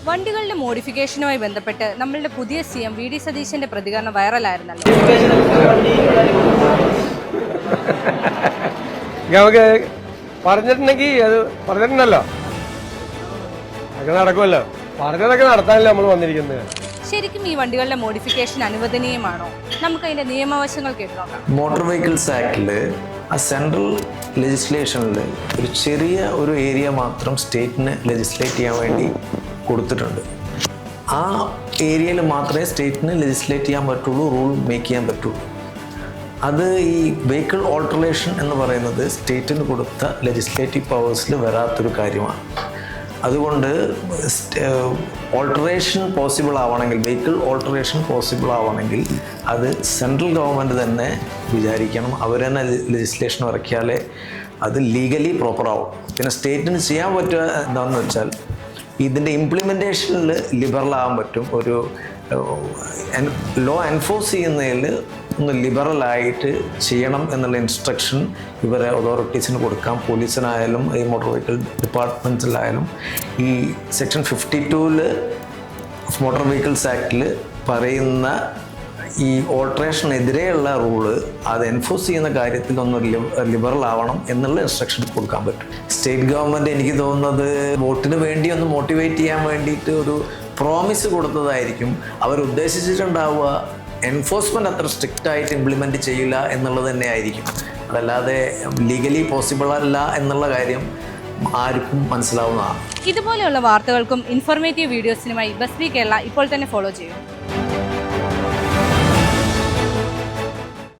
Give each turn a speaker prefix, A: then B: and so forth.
A: വണ്ടികളുടെ മോഡിഫിക്കേഷനുമായി ബന്ധപ്പെട്ട് നമ്മളുടെ പുതിയ CM VD സതീശന്റെ പ്രതികരണം വൈറലായിരുന്നല്ലോ.
B: നമുക്ക് പറഞ്ഞിട്ടുണ്ടെങ്കിൽ അത് പറഞ്ഞിട്ടുണ്ടല്ലോ, അതൊക്കെ നടക്കുമല്ലോ. പറഞ്ഞതൊക്കെ നടത്താനല്ലേ നമ്മൾ വന്നിരിക്കുന്നത്.
A: ശരിക്കും ഈ വണ്ടികളുടെ മോഡിഫിക്കേഷൻ അനുവദനീയമാണോ? നമുക്ക് അതിന്റെ നിയമവശങ്ങൾ കേട്ടു നോക്കാം.
C: മോട്ടോർ വെഹിക്കിൾസ് ആക്ടിൽ ആ സെൻട്രൽ ലെജിസ്ലേഷനിൽ ഒരു ചെറിയ ഒരു ഏരിയ മാത്രം സ്റ്റേറ്റിന് ലെജിസ്ലേറ്റ് ചെയ്യാൻ വേണ്ടി കൊടുത്തിട്ടുണ്ട്. ആ ഏരിയയിൽ മാത്രമേ സ്റ്റേറ്റിന് ലെജിസ്ലേറ്റ് ചെയ്യാൻ പറ്റുള്ളൂ, റൂൾ മേക്ക് ചെയ്യാൻ പറ്റുള്ളൂ. അത് ഈ വെഹിക്കിൾ ഓൾട്ടറേഷൻ എന്ന് പറയുന്നത് സ്റ്റേറ്റിന് കൊടുത്ത ലെജിസ്ലേറ്റീവ് പവേഴ്സിൽ വരാത്തൊരു കാര്യമാണ്. അതുകൊണ്ട് ഓൾട്ടറേഷൻ പോസിബിൾ ആവണമെങ്കിൽ, വെഹിക്കിൾ ഓൾട്ടറേഷൻ പോസിബിൾ ആവണമെങ്കിൽ അത് സെൻട്രൽ ഗവൺമെൻറ് തന്നെ വിചാരിക്കണം. അവർ തന്നെ ലെജിസ്ലേഷൻ ഇറക്കിയാലേ അത് ലീഗലി പ്രോപ്പറാവും. പിന്നെ സ്റ്റേറ്റിന് ചെയ്യാൻ പറ്റുക എന്താണെന്ന് വെച്ചാൽ ഇതിൻ്റെ ഇംപ്ലിമെൻറ്റേഷനിൽ ലിബറൽ ആകാൻ പറ്റും. ഒരു ലോ എൻഫോഴ്സ് ചെയ്യുന്നതിൽ ഒന്ന് ലിബറലായിട്ട് ചെയ്യണം എന്നുള്ള ഇൻസ്ട്രക്ഷൻ ഇവരെ അതോറിറ്റീസിന് കൊടുക്കാം. പോലീസിനായാലും ഈ മോട്ടോർ വെഹിക്കിൾ ഡിപ്പാർട്ട്മെൻറ്റ്സിലായാലും ഈ സെക്ഷൻ 52 മോട്ടോർ വെഹിക്കിൾസ് ആക്ടിൽ പറയുന്ന ഈ ഓൾട്ടറേഷനെതിരെയുള്ള റൂള് അത് എൻഫോഴ്സ് ചെയ്യുന്ന കാര്യത്തിൽ ഒന്ന് ലിബറൽ ആവണം എന്നുള്ള ഇൻസ്ട്രക്ഷൻ കൊടുക്കാൻ പറ്റും. സ്റ്റേറ്റ് ഗവൺമെൻറ് എനിക്ക് തോന്നുന്നത് വോട്ടിന് വേണ്ടി ഒന്ന് മോട്ടിവേറ്റ് ചെയ്യാൻ വേണ്ടിയിട്ട് ഒരു പ്രോമിസ് കൊടുത്തതായിരിക്കും. അവരുദ്ദേശിച്ചിട്ടുണ്ടാവുക എൻഫോഴ്സ്മെൻറ്റ് അത്ര സ്ട്രിക്റ്റായിട്ട് ഇംപ്ലിമെൻറ്റ് ചെയ്യില്ല എന്നുള്ളത് തന്നെ ആയിരിക്കും. അതല്ലാതെ ലീഗലി പോസിബിൾ അല്ല എന്നുള്ള കാര്യം ആർക്കും മനസ്സിലാവുന്നതാണ്.
A: ഇതുപോലെയുള്ള വാർത്തകൾക്കും ഇൻഫോർമേറ്റീവ് വീഡിയോസിനുമായി ബസ് ബി കേരള ഇപ്പോൾ തന്നെ ഫോളോ ചെയ്യും.